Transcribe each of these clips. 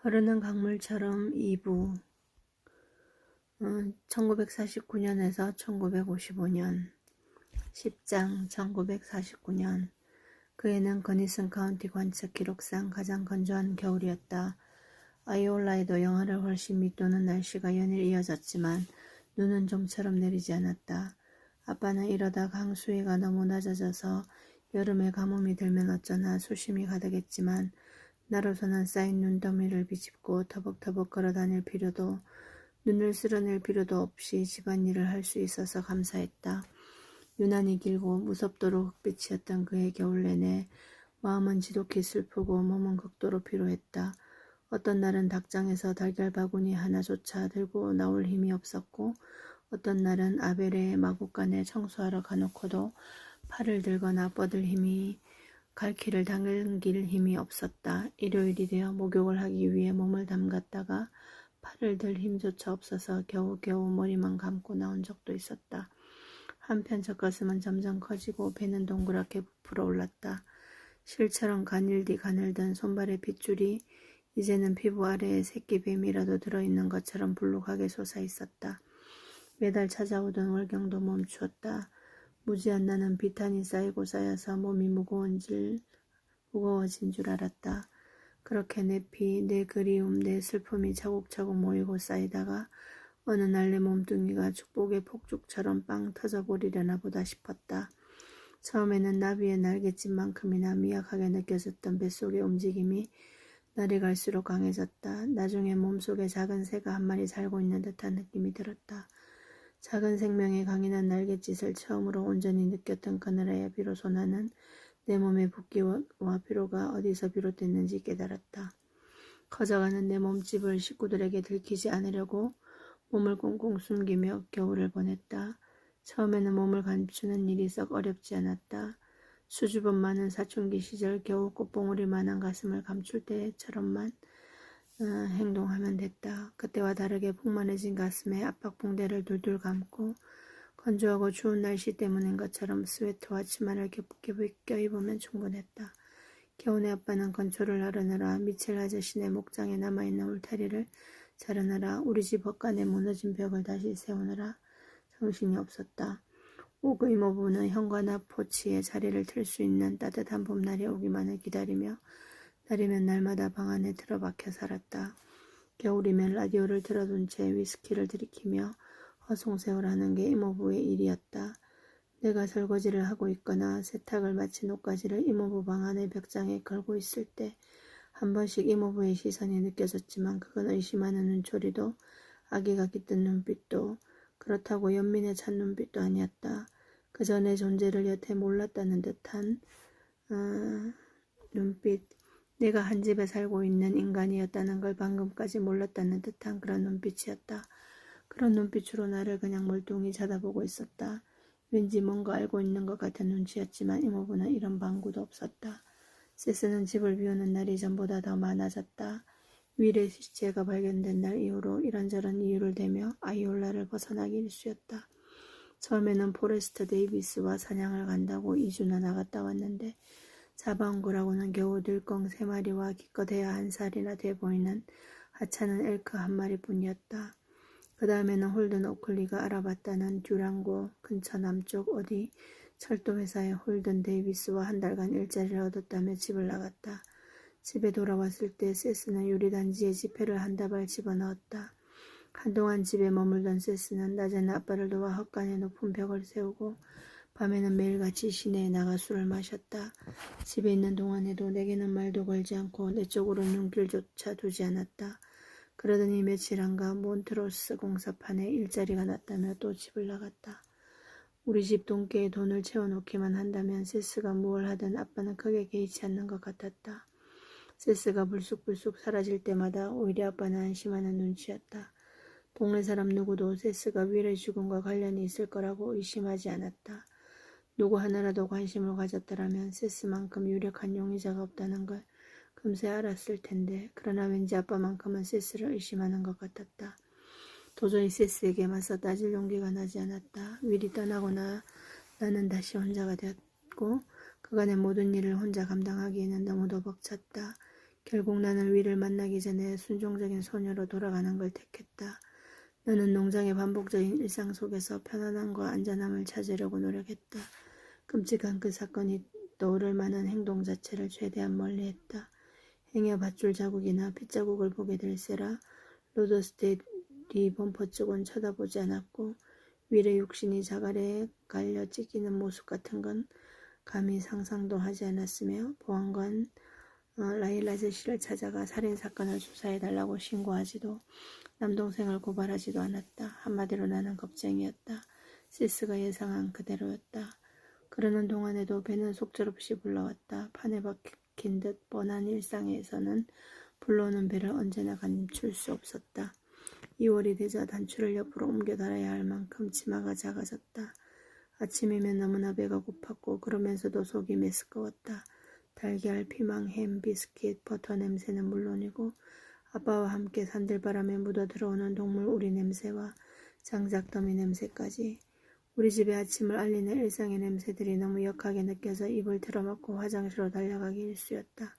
흐르는 강물처럼 2부 1949년에서 1955년 10장 1949년 그 해는 거니슨 카운티 관측 기록상 가장 건조한 겨울이었다. 아이올라에도 영하를 훨씬 밑도는 날씨가 연일 이어졌지만 눈은 좀처럼 내리지 않았다. 아빠는 이러다 강수위가 너무 낮아져서 여름에 가뭄이 들면 어쩌나 수심이 가득했지만 나로서는 쌓인 눈더미를 비집고 터벅터벅 걸어다닐 필요도 눈을 쓸어낼 필요도 없이 집안일을 할 수 있어서 감사했다. 유난히 길고 무섭도록 흑빛이었던 그의 겨울 내내 마음은 지독히 슬프고 몸은 극도로 피로했다. 어떤 날은 닭장에서 달걀 바구니 하나조차 들고 나올 힘이 없었고 어떤 날은 아벨의 마구간에 청소하러 가놓고도 팔을 들거나 뻗을 힘이 갈퀴를 당길 힘이 없었다. 일요일이 되어 목욕을 하기 위해 몸을 담갔다가 팔을 들 힘조차 없어서 겨우겨우 머리만 감고 나온 적도 있었다. 한편 젖가슴은 점점 커지고 배는 동그랗게 부풀어 올랐다. 실처럼 가늘던 손발의 핏줄이 이제는 피부 아래에 새끼 뱀이라도 들어있는 것처럼 불룩하게 솟아있었다. 매달 찾아오던 월경도 멈추었다. 무지한 나는 비탄이 쌓이고 쌓여서 몸이 무거워진 줄 알았다. 그렇게 내 피, 내 그리움, 내 슬픔이 차곡차곡 모이고 쌓이다가 어느 날 내 몸뚱이가 축복의 폭죽처럼 빵 터져버리려나 보다 싶었다. 처음에는 나비의 날갯짓만큼이나 미약하게 느껴졌던 뱃속의 움직임이 날이 갈수록 강해졌다. 나중에 몸속에 작은 새가 한 마리 살고 있는 듯한 느낌이 들었다. 작은 생명의 강인한 날갯짓을 처음으로 온전히 느꼈던 그날에야 비로소 나는 내 몸의 붓기와 피로가 어디서 비롯됐는지 깨달았다. 커져가는 내 몸집을 식구들에게 들키지 않으려고 몸을 꽁꽁 숨기며 겨울을 보냈다. 처음에는 몸을 감추는 일이 썩 어렵지 않았다. 수줍음 많은 사춘기 시절 겨우 꽃봉오리만한 가슴을 감출 때처럼만 행동하면 됐다. 그때와 다르게 풍만해진 가슴에 압박붕대를 둘둘 감고 건조하고 추운 날씨 때문인 것처럼 스웨터와 치마를 겹겹이 껴입으면 충분했다. 겨우내 아빠는 건초를 나르느라 미첼 아저씨네 목장에 남아있는 울타리를 자르느라 우리 집 헛간에 무너진 벽을 다시 세우느라 정신이 없었다. 옥 이모부는 현관나 포치에 자리를 틀 수 있는 따뜻한 봄날이 오기만을 기다리며 날이면 날마다 방 안에 틀어박혀 살았다. 겨울이면 라디오를 틀어둔 채 위스키를 들이키며 허송세월하는 게 이모부의 일이었다. 내가 설거지를 하고 있거나 세탁을 마친 옷가지를 이모부 방 안의 벽장에 걸고 있을 때 한 번씩 이모부의 시선이 느껴졌지만 그건 의심하는 눈초리도 아기가 깃든 눈빛도 그렇다고 연민에 찬 눈빛도 아니었다. 그저 내 존재를 여태 몰랐다는 듯한 눈빛, 내가 한 집에 살고 있는 인간이었다는 걸 방금까지 몰랐다는 듯한 그런 눈빛이었다. 그런 눈빛으로 나를 그냥 멀뚱히 쳐다보고 있었다. 왠지 뭔가 알고 있는 것 같은 눈치였지만 이모부는 이런 방구도 없었다. 세스는 집을 비우는 날이 전보다 더 많아졌다. 윌의 시체가 발견된 날 이후로 이런저런 이유를 대며 아이올라를 벗어나기 일쑤였다. 처음에는 포레스트 데이비스와 사냥을 간다고 2주나 나갔다 왔는데 잡아온 거라고는 겨우 들껑 3마리와 기껏 해야 1살이나 돼 보이는 하찮은 엘크 1마리뿐이었다. 그 다음에는 홀든 오클리가 알아봤다는 듀랑고 근처 남쪽 어디 철도회사의 홀든 데이비스와 한 달간 일자리를 얻었다며 집을 나갔다. 집에 돌아왔을 때 세스는 유리단지에 지폐를 한 다발 집어넣었다. 한동안 집에 머물던 세스는 낮에는 아빠를 도와 헛간에 높은 벽을 세우고 밤에는 매일같이 시내에 나가 술을 마셨다. 집에 있는 동안에도 내게는 말도 걸지 않고 내 쪽으로 눈길조차 두지 않았다. 그러더니 며칠 안가 몬트로스 공사판에 일자리가 났다며 또 집을 나갔다. 우리 집 돈깨에 돈을 채워놓기만 한다면 세스가 무얼 하든 아빠는 크게 개의치 않는 것 같았다. 세스가 불쑥불쑥 사라질 때마다 오히려 아빠는 안심하는 눈치였다. 동네 사람 누구도 세스가 윌의 죽음과 관련이 있을 거라고 의심하지 않았다. 누구 하나라도 관심을 가졌더라면 세스만큼 유력한 용의자가 없다는 걸 금세 알았을 텐데 그러나 왠지 아빠만큼은 세스를 의심하는 것 같았다. 도저히 세스에게 맞서 따질 용기가 나지 않았다. 윌이 떠나고 나는 다시 혼자가 되었고 그간의 모든 일을 혼자 감당하기에는 너무도 벅찼다. 결국 나는 위를 만나기 전에 순종적인 소녀로 돌아가는 걸 택했다. 나는 농장의 반복적인 일상 속에서 편안함과 안전함을 찾으려고 노력했다. 끔찍한 그 사건이 떠오를 만한 행동 자체를 최대한 멀리했다. 행여 밧줄 자국이나 핏자국을 보게 될세라 로더스테이 범퍼 쪽은 쳐다보지 않았고 윌의 육신이 자갈에 갈려 찢기는 모습 같은 건 감히 상상도 하지 않았으며 보안관 라일 아저씨를 찾아가 살인사건을 수사해달라고 신고하지도 남동생을 고발하지도 않았다. 한마디로 나는 겁쟁이였다. 시스가 예상한 그대로였다. 그러는 동안에도 배는 속절없이 불러왔다. 판에 박힌 듯 뻔한 일상에서는 불러오는 배를 언제나 감출 수 없었다. 2월이 되자 단추를 옆으로 옮겨 달아야 할 만큼 치마가 작아졌다. 아침이면 너무나 배가 고팠고 그러면서도 속이 메스꺼웠다. 달걀, 피망, 햄, 비스킷, 버터 냄새는 물론이고 아빠와 함께 산들바람에 묻어 들어오는 동물 우리 냄새와 장작더미 냄새까지 우리 집의 아침을 알리는 일상의 냄새들이 너무 역하게 느껴져 입을 틀어막고 화장실로 달려가기 일쑤였다.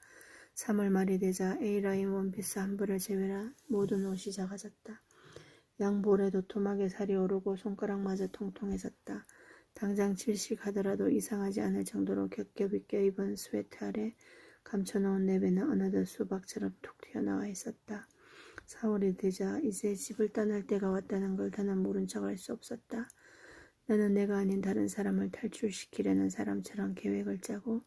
3월 말이 되자 A라인 원피스 한 벌을 제외한 모든 옷이 작아졌다. 양볼에 도톰하게 살이 오르고 손가락마저 통통해졌다. 당장 질식하더라도 이상하지 않을 정도로 겹겹이 껴입은 스웨트 아래 감춰놓은 내 배는 어느덧 수박처럼 툭 튀어나와 있었다. 4월이 되자 이제 집을 떠날 때가 왔다는 걸 더는 모른 척할 수 없었다. 나는 내가 아닌 다른 사람을 탈출시키려는 사람처럼 계획을 짜고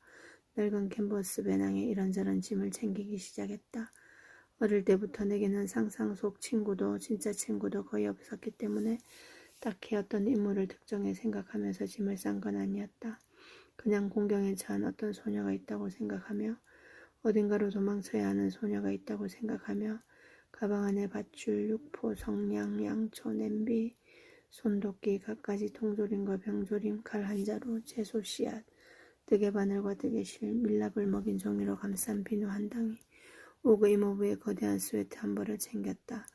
낡은 캔버스 배낭에 이런저런 짐을 챙기기 시작했다. 어릴 때부터 내게는 상상 속 친구도 진짜 친구도 거의 없었기 때문에 딱히 어떤 인물을 특정해 생각하면서 짐을 싼 건 아니었다. 그냥 공경에 처한 어떤 소녀가 있다고 생각하며 어딘가로 도망쳐야 하는 소녀가 있다고 생각하며 가방 안에 밧줄, 육포, 성냥, 양초, 냄비, 손도끼, 갖가지 통조림과 병조림, 칼 한 자루, 채소 씨앗, 뜨개 바늘과 뜨개실, 밀랍을 먹인 종이로 감싼 비누 한 덩이, 오그 이모부의 거대한 스웨트 한 벌을 챙겼다.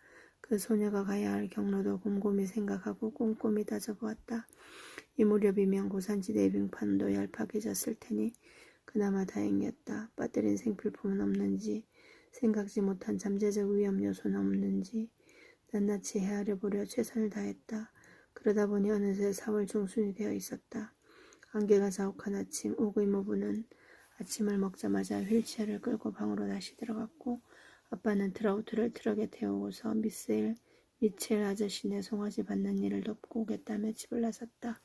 그 소녀가 가야 할 경로도 곰곰이 생각하고 꼼꼼히 따져보았다. 이 무렵이면 고산지대의 빙판도 얄팍해졌을 테니 그나마 다행이었다. 빠뜨린 생필품은 없는지, 생각지 못한 잠재적 위험 요소는 없는지 낱낱이 헤아려보려 최선을 다했다. 그러다 보니 어느새 4월 중순이 되어 있었다. 안개가 자욱한 아침, 오그 이모부는 아침을 먹자마자 휠체어를 끌고 방으로 다시 들어갔고 아빠는 트라우트를 트럭에 태우고서 미첼 아저씨네 송아지 받는 일을 돕고 오겠다며 집을 나섰다.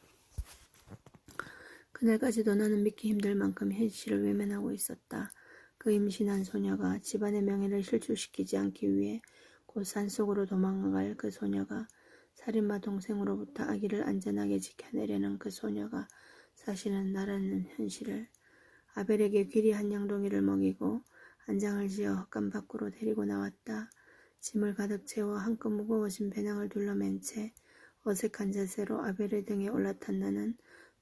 그날까지도 나는 믿기 힘들 만큼 현실을 외면하고 있었다. 그 임신한 소녀가 집안의 명예를 실추시키지 않기 위해 곧 산속으로 도망갈 그 소녀가 살인마 동생으로부터 아기를 안전하게 지켜내려는 그 소녀가 사실은 나라는 현실을 아벨에게 귀리 한 양동이를 먹이고 안장을 지어 헛간 밖으로 데리고 나왔다. 짐을 가득 채워 한껏 무거워진 배낭을 둘러맨 채 어색한 자세로 아벨의 등에 올라탄 나는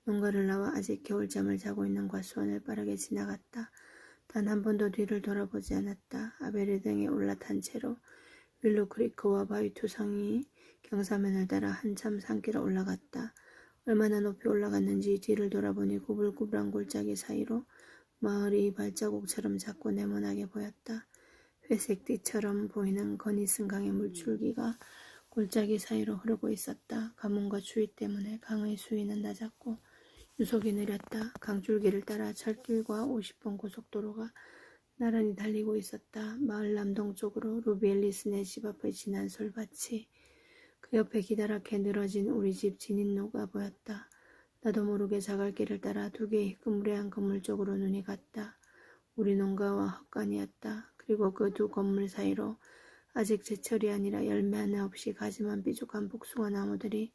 농가를 나와 아직 겨울잠을 자고 있는 과수원을 빠르게 지나갔다. 단 한 번도 뒤를 돌아보지 않았다. 아벨의 등에 올라탄 채로 윌로 크리크와 바위 투성이 경사면을 따라 한참 산길을 올라갔다. 얼마나 높이 올라갔는지 뒤를 돌아보니 구불구불한 골짜기 사이로 마을이 발자국처럼 작고 네모나게 보였다. 회색띠처럼 보이는 거니슨 강의 물줄기가 골짜기 사이로 흐르고 있었다. 가뭄과 추위 때문에 강의 수위는 낮았고 유속이 느렸다. 강줄기를 따라 철길과 50번 고속도로가 나란히 달리고 있었다. 마을 남동쪽으로 루비 앨리스네 집 앞을 지난 솔밭이 그 옆에 기다랗게 늘어진 우리 집 진입로가 보였다. 나도 모르게 자갈길을 따라 두 개의 희끄무레한 건물 쪽으로 눈이 갔다. 우리 농가와 헛간이었다. 그리고 그 두 건물 사이로 아직 제철이 아니라 열매 하나 없이 가지만 삐죽한 복숭아 나무들이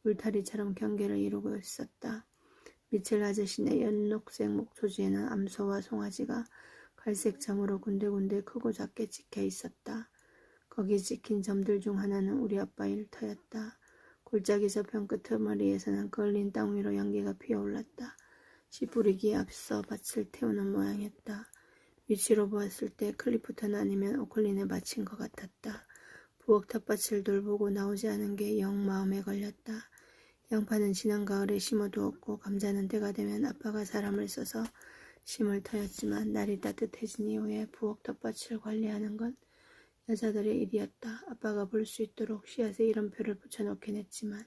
울타리처럼 경계를 이루고 있었다. 미첼 아저씨네 연녹색 목초지에는 암소와 송아지가 갈색 점으로 군데군데 크고 작게 찍혀 있었다. 거기 찍힌 점들 중 하나는 우리 아빠 일터였다. 골짜기 저편 끄트머리에서는 걸린 땅 위로 연기가 피어올랐다. 씨 뿌리기에 앞서 밭을 태우는 모양이었다. 위치로 보았을 때 클리프턴 아니면 오클린에 밭인 것 같았다. 부엌 텃밭을 돌보고 나오지 않은 게 영 마음에 걸렸다. 양파는 지난 가을에 심어두었고 감자는 때가 되면 아빠가 사람을 써서 심을 터였지만 날이 따뜻해진 이후에 부엌 텃밭을 관리하는 건 여자들의 일이었다. 아빠가 볼 수 있도록 씨앗에 이름표를 붙여놓긴 했지만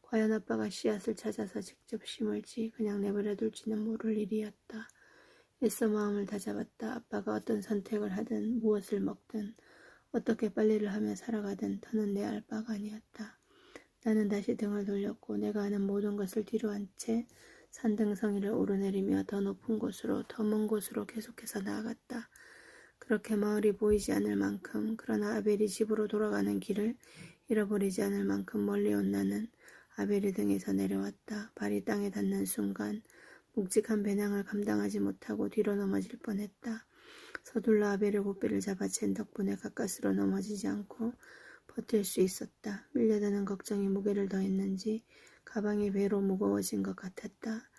과연 아빠가 씨앗을 찾아서 직접 심을지 그냥 내버려둘지는 모를 일이었다. 애써 마음을 다잡았다. 아빠가 어떤 선택을 하든 무엇을 먹든 어떻게 빨래를 하며 살아가든 더는 내 알 바가 아니었다. 나는 다시 등을 돌렸고 내가 아는 모든 것을 뒤로 한 채 산등성이를 오르내리며 더 높은 곳으로 더 먼 곳으로 계속해서 나아갔다. 그렇게 마을이 보이지 않을 만큼 그러나 아벨이 집으로 돌아가는 길을 잃어버리지 않을 만큼 멀리 온 나는 아벨이 등에서 내려왔다. 발이 땅에 닿는 순간 묵직한 배낭을 감당하지 못하고 뒤로 넘어질 뻔했다. 서둘러 아벨의 고삐를 잡아챈 덕분에 가까스로 넘어지지 않고 버틸 수 있었다. 밀려드는 걱정이 무게를 더했는지 가방이 배로 무거워진 것 같았다.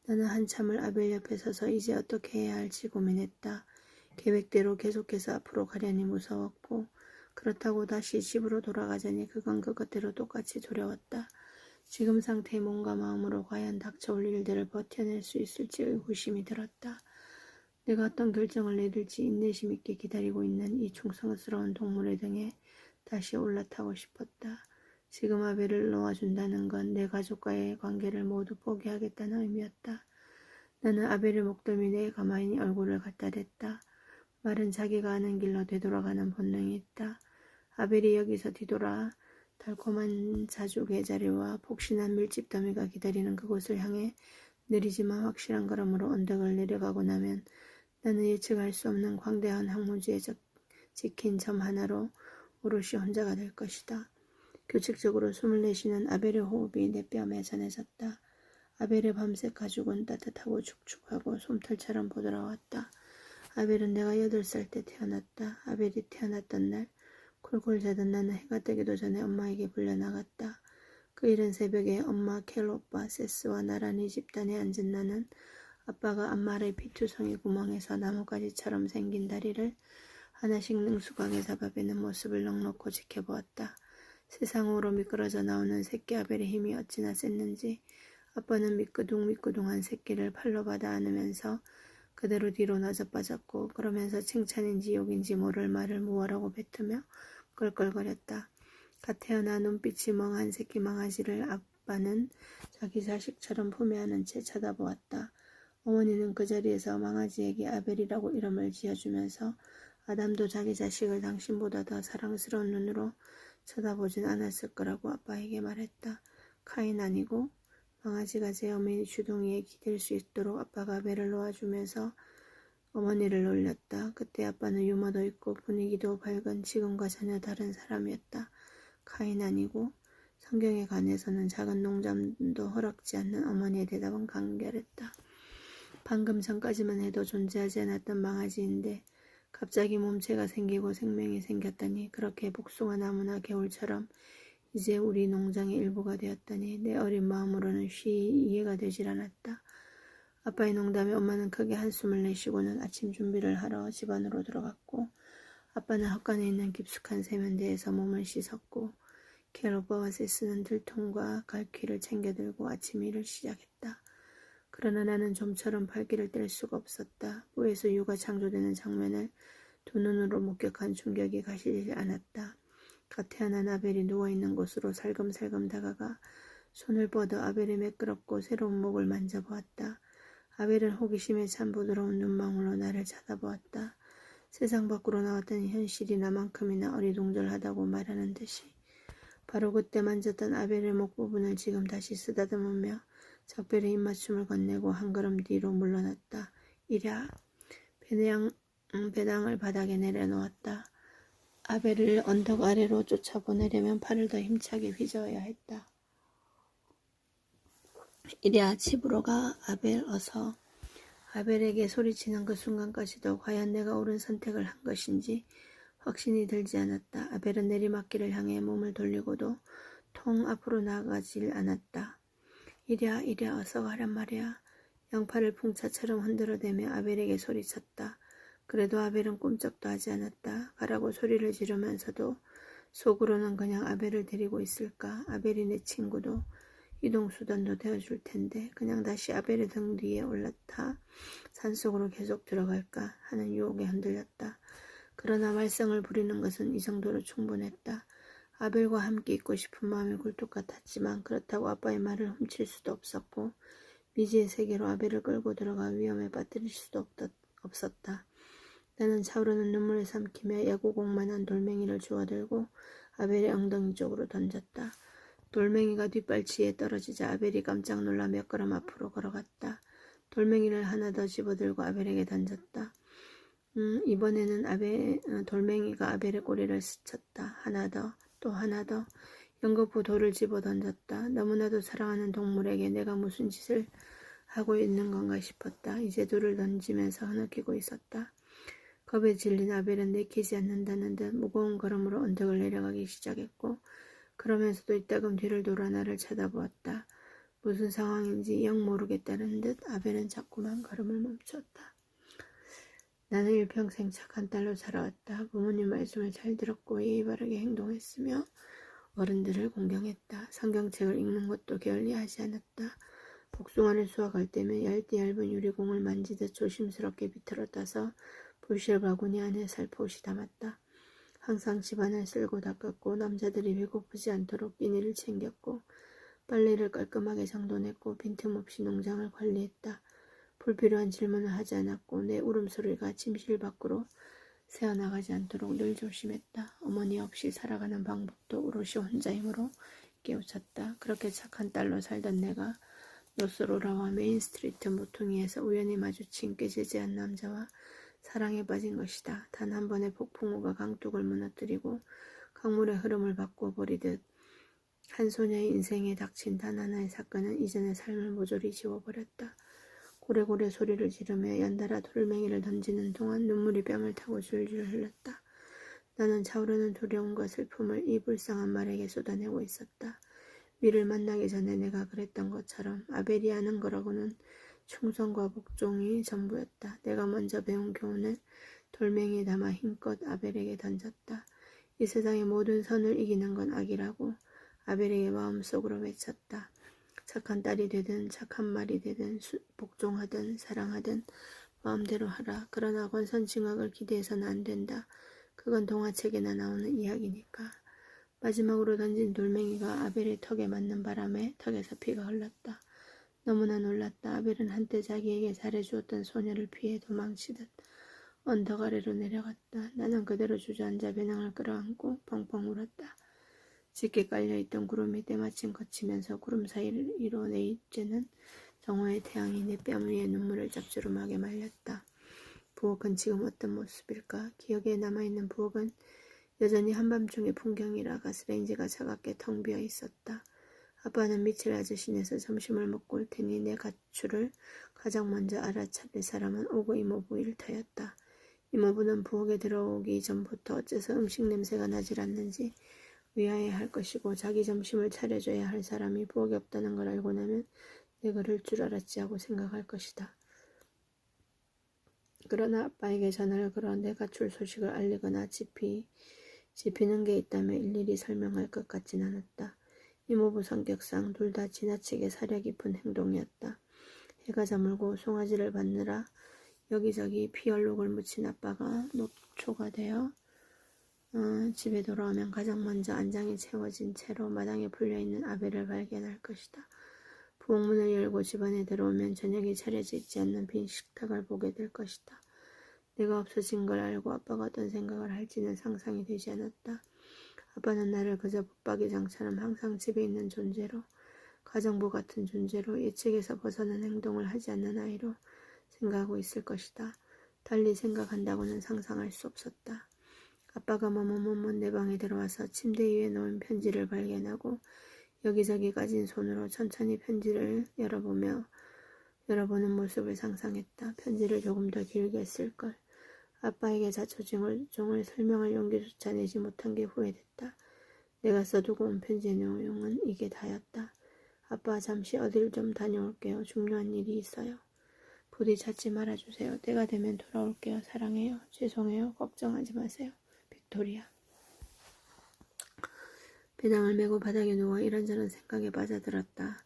나는 한참을 아벨 옆에 서서 이제 어떻게 해야 할지 고민했다. 계획대로 계속해서 앞으로 가려니 무서웠고 그렇다고 다시 집으로 돌아가자니 그건 그것대로 똑같이 두려웠다. 지금 상태의 몸과 마음으로 과연 닥쳐올 일들을 버텨낼 수 있을지 의구심이 들었다. 내가 어떤 결정을 내릴지 인내심 있게 기다리고 있는 이 충성스러운 동물의 등에 다시 올라타고 싶었다. 지금 아벨을 놓아준다는 건 내 가족과의 관계를 모두 포기하겠다는 의미였다. 나는 아벨의 목덜미에 가만히 얼굴을 갖다 댔다. 말은 자기가 아는 길로 되돌아가는 본능이 있다. 아벨이 여기서 뒤돌아 달콤한 자죽의 자리와 폭신한 밀집 더미가 기다리는 그곳을 향해 느리지만 확실한 걸음으로 언덕을 내려가고 나면 나는 예측할 수 없는 광대한 황무지에 찍힌 점 하나로 오롯이 혼자가 될 것이다. 규칙적으로 숨을 내쉬는 아벨의 호흡이 내 뺨에 전해졌다. 아벨의 밤색 가죽은 따뜻하고 축축하고 솜털처럼 부드러웠다. 아벨은 내가 8살 때 태어났다. 아벨이 태어났던 날 콜콜 자던 나는 해가 뜨기도 전에 엄마에게 불려나갔다. 그 이른 새벽에 엄마, 켈 오빠, 세스와 나란히 집단에 앉은 나는 아빠가 앞말의 피투성이 구멍에서 나뭇가지처럼 생긴 다리를 하나씩 능수강에 잡아배는 모습을 넋놓고 지켜보았다. 세상으로 미끄러져 나오는 새끼 아벨의 힘이 어찌나 셌는지 아빠는 미끄둥미끄둥한 새끼를 팔로 받아 안으면서 그대로 뒤로 나져빠졌고 그러면서 칭찬인지 욕인지 모를 말을 무어라고 뱉으며 껄껄거렸다. 갓 태어나 눈빛이 멍한 새끼 망아지를 아빠는 자기 자식처럼 품에 안은 채 쳐다보았다. 어머니는 그 자리에서 망아지에게 아벨이라고 이름을 지어주면서 아담도 자기 자식을 당신보다 더 사랑스러운 눈으로 쳐다보진 않았을 거라고 아빠에게 말했다. 카인 아니고 망아지가 제 어머니 주둥이에 기댈 수 있도록 아빠가 아벨을 놓아주면서 어머니를 놀렸다. 그때 아빠는 유머도 있고 분위기도 밝은 지금과 전혀 다른 사람이었다. 카인 아니고 성경에 관해서는 작은 농담도 허락지 않는 어머니의 대답은 간결했다. 방금 전까지만 해도 존재하지 않았던 망아지인데 갑자기 몸체가 생기고 생명이 생겼다니 그렇게 복숭아 나무나 개울처럼 이제 우리 농장의 일부가 되었다니 내 어린 마음으로는 쉬이 이해가 되질 않았다. 아빠의 농담에 엄마는 크게 한숨을 내쉬고는 아침 준비를 하러 집 안으로 들어갔고 아빠는 헛간에 있는 깊숙한 세면대에서 몸을 씻었고 켈 오빠와 세스는 들통과 갈퀴를 챙겨들고 아침 일을 시작했다. 그러나 나는 좀처럼 발길을 뗄 수가 없었다. 뽀에서 유가 창조되는 장면을 두 눈으로 목격한 충격이 가시지 않았다. 갓 태어난 아벨이 누워있는 곳으로 살금살금 다가가 손을 뻗어 아벨의 매끄럽고 새로운 목을 만져보았다. 아벨은 호기심에 찬 부드러운 눈망울로 나를 쳐다보았다. 세상 밖으로 나왔던 현실이 나만큼이나 어리둥절하다고 말하는 듯이. 바로 그때 만졌던 아벨의 목 부분을 지금 다시 쓰다듬으며 작별의 입맞춤을 건네고 한 걸음 뒤로 물러났다. 이랴. 배낭을 바닥에 내려놓았다. 아벨을 언덕 아래로 쫓아보내려면 팔을 더 힘차게 휘저어야 했다. 이랴 집으로 가. 아벨 어서. 아벨에게 소리치는 그 순간까지도 과연 내가 옳은 선택을 한 것인지 확신이 들지 않았다. 아벨은 내리막길을 향해 몸을 돌리고도 통 앞으로 나가질 않았다. 이랴 어서 가란 말이야. 양팔을 풍차처럼 흔들어대며 아벨에게 소리쳤다. 그래도 아벨은 꼼짝도 하지 않았다. 가라고 소리를 지르면서도 속으로는 그냥 아벨을 데리고 있을까. 아벨이 내 친구도 이동수단도 되어줄 텐데 그냥 다시 아벨의 등 뒤에 올라타 산속으로 계속 들어갈까 하는 유혹에 흔들렸다. 그러나 말썽을 부리는 것은 이 정도로 충분했다. 아벨과 함께 있고 싶은 마음이 굴뚝 같았지만 그렇다고 아빠의 말을 훔칠 수도 없었고 미지의 세계로 아벨을 끌고 들어가 위험에 빠뜨릴 수도 없었다. 나는 차오르는 눈물을 삼키며 야구공만한 돌멩이를 주워들고 아벨의 엉덩이 쪽으로 던졌다. 돌멩이가 뒷발치에 떨어지자 아벨이 깜짝 놀라 몇 걸음 앞으로 걸어갔다. 돌멩이를 하나 더 집어들고 아벨에게 던졌다. 이번에는 돌멩이가 아벨의 꼬리를 스쳤다. 하나 더, 또 하나 더. 연거푸 돌을 집어 던졌다. 너무나도 사랑하는 동물에게 내가 무슨 짓을 하고 있는 건가 싶었다. 이제 돌을 던지면서 흐느끼고 있었다. 겁에 질린 아벨은 내키지 않는다는 듯 무거운 걸음으로 언덕을 내려가기 시작했고 그러면서도 이따금 뒤를 돌아 나를 쳐다보았다. 무슨 상황인지 영 모르겠다는 듯 아벨은 자꾸만 걸음을 멈췄다. 나는 일평생 착한 딸로 살아왔다. 부모님 말씀을 잘 들었고 예의 바르게 행동했으며 어른들을 공경했다. 성경책을 읽는 것도 게을리하지 않았다. 복숭아를 수확할 때면 얇디 얇은 유리공을 만지듯 조심스럽게 비틀어 따서 부실 바구니 안에 살포시 담았다. 항상 집안을 쓸고 닦았고 남자들이 배고프지 않도록 끼니를 챙겼고 빨래를 깔끔하게 정돈했고 빈틈없이 농장을 관리했다. 불필요한 질문을 하지 않았고 내 울음소리가 침실 밖으로 새어나가지 않도록 늘 조심했다. 어머니 없이 살아가는 방법도 오롯이 혼자이므로 깨우쳤다. 그렇게 착한 딸로 살던 내가 노스로라와 메인스트리트 모퉁이에서 우연히 마주친 꾀지지한 남자와 사랑에 빠진 것이다. 단 한 번의 폭풍우가 강둑을 무너뜨리고 강물의 흐름을 바꿔버리듯 한 소녀의 인생에 닥친 단 하나의 사건은 이전의 삶을 모조리 지워버렸다. 고래고래 소리를 지르며 연달아 돌멩이를 던지는 동안 눈물이 뺨을 타고 줄줄 흘렀다. 나는 차오르는 두려움과 슬픔을 이 불쌍한 말에게 쏟아내고 있었다. 위를 만나기 전에 내가 그랬던 것처럼 아벨이 아는 거라고는 충성과 복종이 전부였다. 내가 먼저 배운 교훈을 돌멩이에 담아 힘껏 아벨에게 던졌다. 이 세상의 모든 선을 이기는 건 악이라고 아벨에게 마음속으로 외쳤다. 착한 딸이 되든 착한 말이 되든 복종하든 사랑하든 마음대로 하라. 그러나 권선징악을 기대해서는 안 된다. 그건 동화책에나 나오는 이야기니까. 마지막으로 던진 돌멩이가 아벨의 턱에 맞는 바람에 턱에서 피가 흘렀다. 너무나 놀랐다. 아벨은 한때 자기에게 잘해주었던 소녀를 피해 도망치듯 언덕 아래로 내려갔다. 나는 그대로 주저앉아 배낭을 끌어안고 펑펑 울었다. 짙게 깔려있던 구름이 때마침 거치면서 구름 사이로 내입쬐는 정오의 태양이 내 뺨 위에 눈물을 짭조름하게 말렸다. 부엌은 지금 어떤 모습일까? 기억에 남아있는 부엌은 여전히 한밤중의 풍경이라 가스레인지가 차갑게 텅 비어 있었다. 아빠는 미칠 아저씨네서 점심을 먹고 올 테니 내 가출을 가장 먼저 알아차릴 사람은 오고 이모부 일터였다. 이모부는 부엌에 들어오기 전부터 어째서 음식 냄새가 나질 않는지 의아해할 것이고 자기 점심을 차려줘야 할 사람이 부엌에 없다는 걸 알고 나면 내 그럴 줄 알았지 하고 생각할 것이다. 그러나 아빠에게 전화를 걸어 내 가출 소식을 알리거나 짚이는 게 있다며 일일이 설명할 것 같진 않았다. 이모부 성격상 둘 다 지나치게 사려 깊은 행동이었다. 해가 저물고 송아지를 받느라 여기저기 피얼록을 묻힌 아빠가 녹초가 되어 집에 돌아오면 가장 먼저 안장이 채워진 채로 마당에 풀려있는 아벨을 발견할 것이다. 부엌문을 열고 집안에 들어오면 저녁이 차려져 있지 않는 빈 식탁을 보게 될 것이다. 내가 없어진 걸 알고 아빠가 어떤 생각을 할지는 상상이 되지 않았다. 아빠는 나를 그저 붙박이장처럼 항상 집에 있는 존재로, 가정부 같은 존재로 예측에서 벗어난 행동을 하지 않는 아이로 생각하고 있을 것이다. 달리 생각한다고는 상상할 수 없었다. 아빠가 머뭇머뭇 내 방에 들어와서 침대 위에 놓은 편지를 발견하고 여기저기 까진 손으로 천천히 편지를 열어보는 모습을 상상했다. 편지를 조금 더 길게 쓸걸. 아빠에게 자초지종을 설명할 용기조차 내지 못한 게 후회됐다. 내가 써두고 온 편지의 내용은 이게 다였다. 아빠 잠시 어딜 좀 다녀올게요. 중요한 일이 있어요. 부디 찾지 말아주세요. 때가 되면 돌아올게요. 사랑해요. 죄송해요. 걱정하지 마세요. 빅토리아. 배낭을 메고 바닥에 누워 이런저런 생각에 빠져들었다.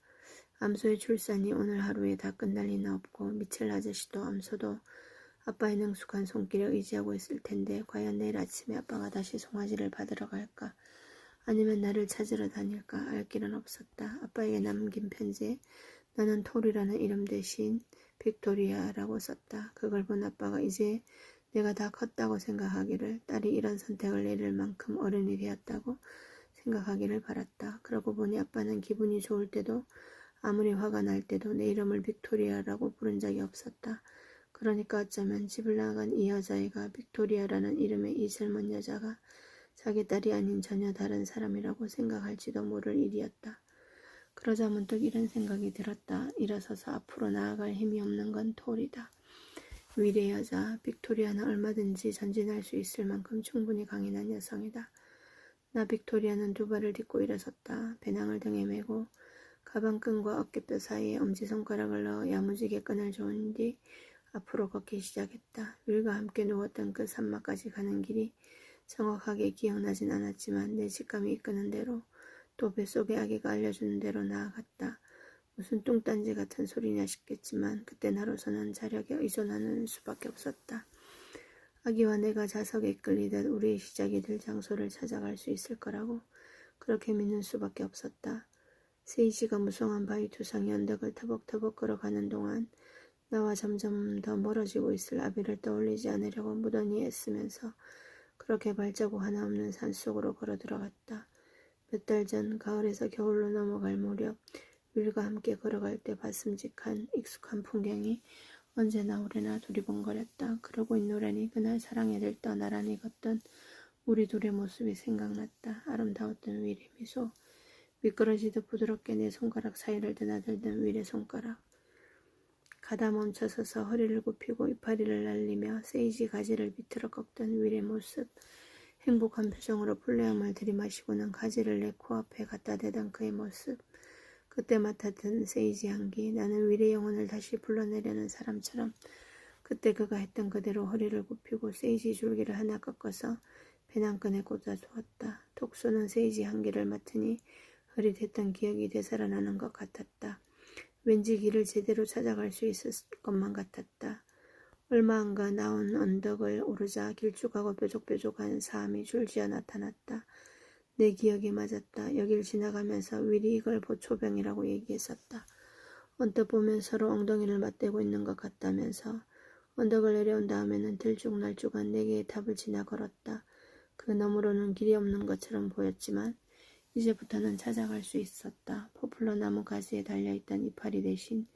암소의 출산이 오늘 하루에 다 끝날 리는 없고 미첼 아저씨도 암소도 아빠의 능숙한 손길에 의지하고 있을 텐데 과연 내일 아침에 아빠가 다시 송아지를 받으러 갈까? 아니면 나를 찾으러 다닐까? 알 길은 없었다. 아빠에게 남긴 편지에 나는 톨이라는 이름 대신 빅토리아라고 썼다. 그걸 본 아빠가 이제 내가 다 컸다고 생각하기를, 딸이 이런 선택을 내릴 만큼 어른이 되었다고 생각하기를 바랐다. 그러고 보니 아빠는 기분이 좋을 때도 아무리 화가 날 때도 내 이름을 빅토리아라고 부른 적이 없었다. 그러니까 어쩌면 집을 나간 이 여자애가 빅토리아라는 이름의 이 젊은 여자가 자기 딸이 아닌 전혀 다른 사람이라고 생각할지도 모를 일이었다. 그러자 문득 이런 생각이 들었다. 일어서서 앞으로 나아갈 힘이 없는 건 톨이다. 윌의 여자 빅토리아는 얼마든지 전진할 수 있을 만큼 충분히 강인한 여성이다. 나 빅토리아는 두 발을 딛고 일어섰다. 배낭을 등에 메고 가방끈과 어깨뼈 사이에 엄지손가락을 넣어 야무지게 끈을 조은 뒤 앞으로 걷기 시작했다. 윌과 함께 누웠던 그 산막까지 가는 길이 정확하게 기억나진 않았지만 내 직감이 이끄는 대로 또 뱃속의 아기가 알려주는 대로 나아갔다. 무슨 뚱딴지 같은 소리냐 싶겠지만 그때 나로서는 자력에 의존하는 수밖에 없었다. 아기와 내가 자석에 이끌리듯 우리의 시작이 될 장소를 찾아갈 수 있을 거라고 그렇게 믿는 수밖에 없었다. 세이지가 무성한 바위 두상의 언덕을 터벅터벅 걸어가는 동안 나와 점점 더 멀어지고 있을 아비를 떠올리지 않으려고 무던히 애쓰면서 그렇게 발자국 하나 없는 산속으로 걸어 들어갔다. 몇 달 전 가을에서 겨울로 넘어갈 무렵 윌과 함께 걸어갈 때 봤음직한 익숙한 풍경이 언제나 오래나 두리번거렸다. 그러고 있노라니 그날 사랑에 들떠 나란히 걷던 우리 둘의 모습이 생각났다. 아름다웠던 윌의 미소, 미끄러지듯 부드럽게 내 손가락 사이를 드나들던 윌의 손가락, 가다 멈춰서서 허리를 굽히고 이파리를 날리며 세이지 가지를 비틀어 꺾던 윌의 모습, 행복한 표정으로 플레엄을 들이마시고는 가지를 내 코앞에 갖다 대던 그의 모습, 그때 맡았던 세이지 향기, 나는 윌의 영혼을 다시 불러내려는 사람처럼 그때 그가 했던 그대로 허리를 굽히고 세이지 줄기를 하나 꺾어서 배낭끈에 꽂아주었다. 톡 쏘는 세이지 향기를 맡으니 흐릿했던 기억이 되살아나는 것 같았다. 왠지 길을 제대로 찾아갈 수 있을 것만 같았다. 얼마 안 가 나온 언덕을 오르자 길쭉하고 뾰족뾰족한 사암이 줄지어 나타났다. 내 기억이 맞았다. 여길 지나가면서 윌이 이걸 보초병이라고 얘기했었다. 언뜻 보면 서로 엉덩이를 맞대고 있는 것 같다면서. 언덕을 내려온 다음에는 들쭉날쭉한 네 개의 탑을 지나 걸었다. 그 너머로는 길이 없는 것처럼 보였지만 이제부터는 찾아갈 수 있었다. 포플러 나무 가지에 달려있던 이파리 대신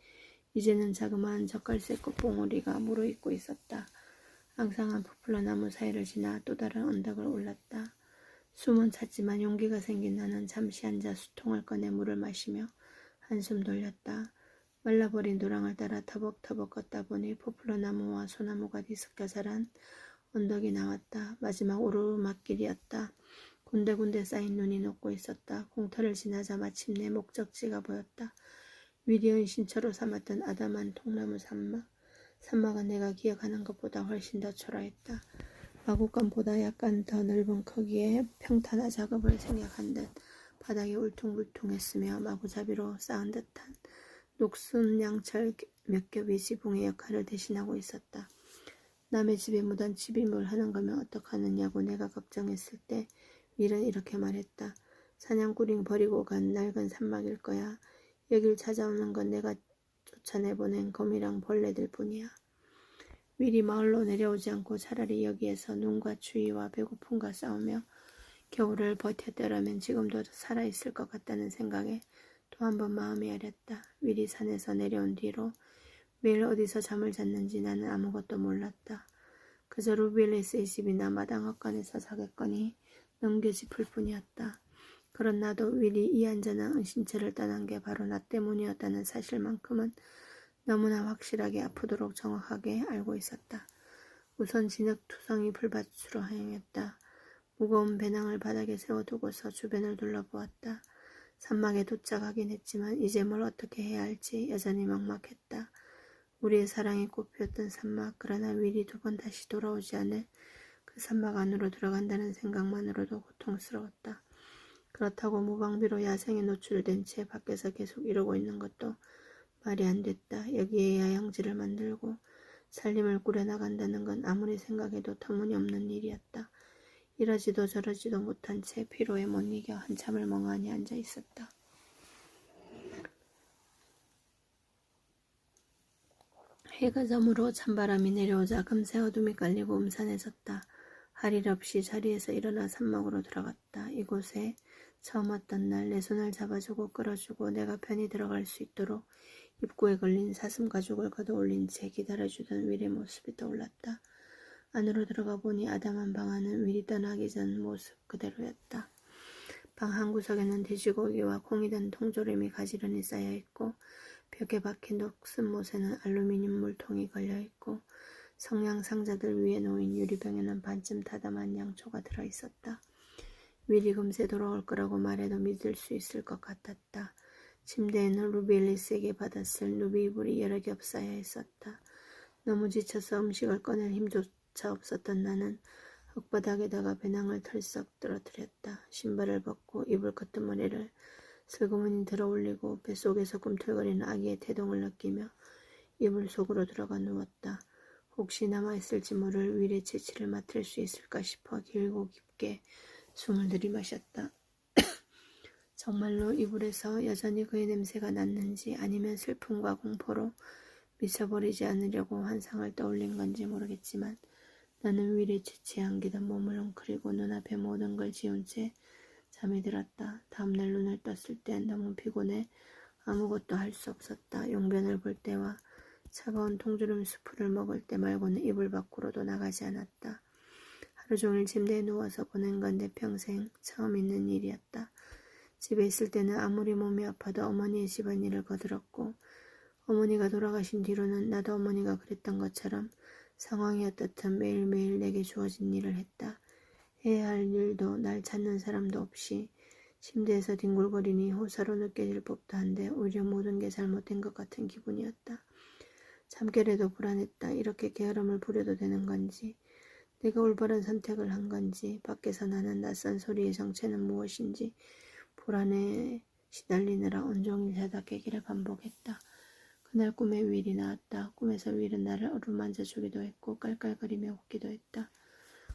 이제는 자그마한 젓갈색 꽃봉오리가 무르익고 있었다. 앙상한 포플러 나무 사이를 지나 또 다른 언덕을 올랐다. 숨은 찼지만 용기가 생긴 나는 잠시 앉아 수통을 꺼내 물을 마시며 한숨 돌렸다. 말라버린 도랑을 따라 터벅터벅 걷다 보니 포플러 나무와 소나무가 뒤섞여 자란 언덕이 나왔다. 마지막 오르막길이었다. 군데군데 쌓인 눈이 녹고 있었다. 공터를 지나자 마침내 목적지가 보였다. 위리온 신처로 삼았던 아담한 통나무 산막. 산막은 내가 기억하는 것보다 훨씬 더 초라했다. 마구간보다 약간 더 넓은 크기의 평탄화 작업을 생략한 듯 바닥이 울퉁불퉁했으며 마구잡이로 쌓은 듯한 녹슨 양철 몇 겹이 지붕의 역할을 대신하고 있었다. 남의 집에 무단 침입을 하는 거면 어떡하느냐고 내가 걱정했을 때 윌은 이렇게 말했다. 사냥꾼이 버리고 간 낡은 산막일 거야. 여길 찾아오는 건 내가 쫓아내보낸 거미랑 벌레들 뿐이야. 윌이 마을로 내려오지 않고 차라리 여기에서 눈과 추위와 배고픔과 싸우며 겨울을 버텼더라면 지금도 살아있을 것 같다는 생각에 또 한 번 마음이 아렸다. 윌이 산에서 내려온 뒤로 매일 어디서 잠을 잤는지 나는 아무것도 몰랐다. 그저 루빌리스의 집이나 마당 헛간에서 자겠거니 넘겨짚을 뿐이었다. 그런 나도 윌이 이 안전한 은신처를 떠난 게 바로 나 때문이었다는 사실만큼은 너무나 확실하게 아프도록 정확하게 알고 있었다. 우선 진흙투성이 풀밭으로 향했다. 무거운 배낭을 바닥에 세워두고서 주변을 둘러보았다. 산막에 도착하긴 했지만 이제 뭘 어떻게 해야 할지 여전히 막막했다. 우리의 사랑이 꽃피웠던 산막, 그러나 윌이 두 번 다시 돌아오지 않을 그 산막 안으로 들어간다는 생각만으로도 고통스러웠다. 그렇다고 무방비로 야생에 노출된 채 밖에서 계속 이러고 있는 것도 말이 안 됐다. 여기에 야영지를 만들고 살림을 꾸려나간다는 건 아무리 생각해도 터무니없는 일이었다. 이러지도 저러지도 못한 채 피로에 못 이겨 한참을 멍하니 앉아 있었다. 해가 저물어 찬바람이 내려오자 금세 어둠이 깔리고 음산해졌다. 할 일 없이 자리에서 일어나 산막으로 들어갔다. 이곳에 처음 왔던 날 내 손을 잡아주고 끌어주고 내가 편히 들어갈 수 있도록 입구에 걸린 사슴 가죽을 걷어올린 채 기다려주던 윌의 모습이 떠올랐다. 안으로 들어가 보니 아담한 방 안은 윌이 떠나기 전 모습 그대로였다. 방 한 구석에는 돼지고기와 콩이 든 통조림이 가지런히 쌓여있고 벽에 박힌 녹슨 못에는 알루미늄 물통이 걸려있고 성냥 상자들 위에 놓인 유리병에는 반쯤 다담한 양초가 들어있었다. 윌이 금세 돌아올 거라고 말해도 믿을 수 있을 것 같았다. 침대에는 루비 앨리스에게 받았을 누비 이불이 여러 겹 쌓여 있었다. 너무 지쳐서 음식을 꺼낼 힘조차 없었던 나는 흙바닥에다가 배낭을 털썩 떨어뜨렸다. 신발을 벗고 이불 겉머리를 슬그머니 들어올리고 뱃속에서 꿈틀거리는 아기의 태동을 느끼며 이불 속으로 들어가 누웠다. 혹시 남아있을지 모를 윌의 재치를 맡을 수 있을까 싶어 길고 깊게 숨을 들이마셨다. 정말로 이불에서 여전히 그의 냄새가 났는지 아니면 슬픔과 공포로 미쳐버리지 않으려고 환상을 떠올린 건지 모르겠지만 나는 윌의 재치에 안기던 몸을 웅크리고 눈앞에 모든 걸 지운 채 잠이 들었다. 다음날 눈을 떴을 땐 너무 피곤해 아무것도 할 수 없었다. 용변을 볼 때와 차가운 통조림 수프를 먹을 때 말고는 이불 밖으로도 나가지 않았다. 하루 종일 침대에 누워서 보낸 건 내 평생 처음 있는 일이었다. 집에 있을 때는 아무리 몸이 아파도 어머니의 집안일을 거들었고 어머니가 돌아가신 뒤로는 나도 어머니가 그랬던 것처럼 상황이 어떻든 매일매일 내게 주어진 일을 했다. 해야 할 일도 날 찾는 사람도 없이 침대에서 뒹굴거리니 호사로 느껴질 법도 한데 오히려 모든 게 잘못된 것 같은 기분이었다. 잠결에도 불안했다. 이렇게 게으름을 부려도 되는 건지 내가 올바른 선택을 한 건지 밖에서 나는 낯선 소리의 정체는 무엇인지 불안에 시달리느라 온종일 자다 깨기를 반복했다. 그날 꿈에 윌이 나왔다. 꿈에서 윌은 나를 어루만져주기도 했고 깔깔거리며 웃기도 했다.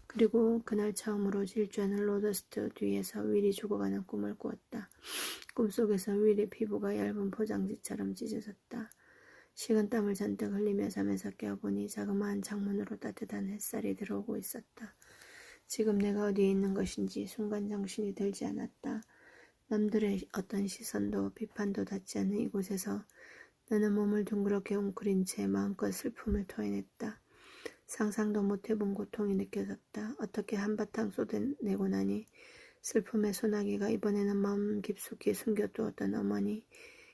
그리고 그날 처음으로 질주하는 로더스트 뒤에서 윌이 죽어가는 꿈을 꾸었다. 꿈속에서 윌의 피부가 얇은 포장지처럼 찢어졌다. 식은 땀을 잔뜩 흘리며 잠에서 깨어보니 자그마한 창문으로 따뜻한 햇살이 들어오고 있었다. 지금 내가 어디에 있는 것인지 순간 정신이 들지 않았다. 남들의 어떤 시선도 비판도 닿지 않는 이곳에서 나는 몸을 둥그렇게 웅크린 채 마음껏 슬픔을 토해냈다. 상상도 못해본 고통이 느껴졌다. 어떻게 한바탕 쏟아내고 나니 슬픔의 소나기가 이번에는 마음 깊숙이 숨겨두었던 어머니,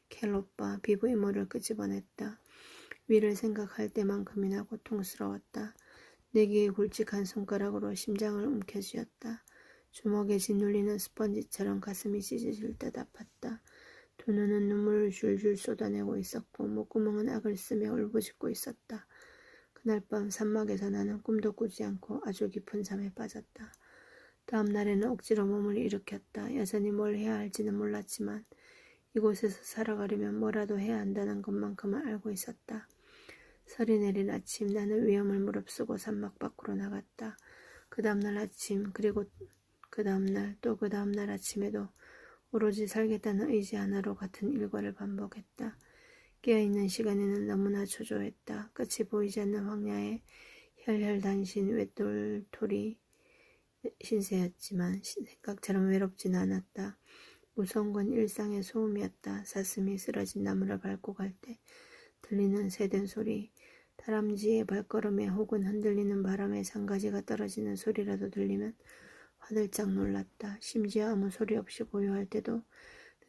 켈 오빠, 비부 이모를 끄집어냈다. 위를 생각할 때만큼이나 고통스러웠다. 내 귀에 굵직한 손가락으로 심장을 움켜쥐었다. 주먹에 짓눌리는 스펀지처럼 가슴이 찢어질 듯 아팠다. 두 눈은 눈물을 줄줄 쏟아내고 있었고 목구멍은 악을 쓰며 울부짖고 있었다. 그날 밤 산막에서 나는 꿈도 꾸지 않고 아주 깊은 잠에 빠졌다. 다음 날에는 억지로 몸을 일으켰다. 여전히 뭘 해야 할지는 몰랐지만 이곳에서 살아가려면 뭐라도 해야 한다는 것만큼은 알고 있었다. 설이 내린 아침 나는 위험을 무릅쓰고 산막 밖으로 나갔다. 그 다음날 아침 그리고 그 다음날 또 그 다음날 아침에도 오로지 살겠다는 의지 하나로 같은 일과를 반복했다. 깨어있는 시간에는 너무나 초조했다. 끝이 보이지 않는 황야에 혈혈단신 웻돌토리 신세였지만 생각처럼 외롭지는 않았다. 무서운 건 일상의 소음이었다. 사슴이 쓰러진 나무를 밟고 갈 때 들리는 새된 소리, 다람쥐의 발걸음에 혹은 흔들리는 바람에 장가지가 떨어지는 소리라도 들리면 화들짝 놀랐다. 심지어 아무 소리 없이 고요할 때도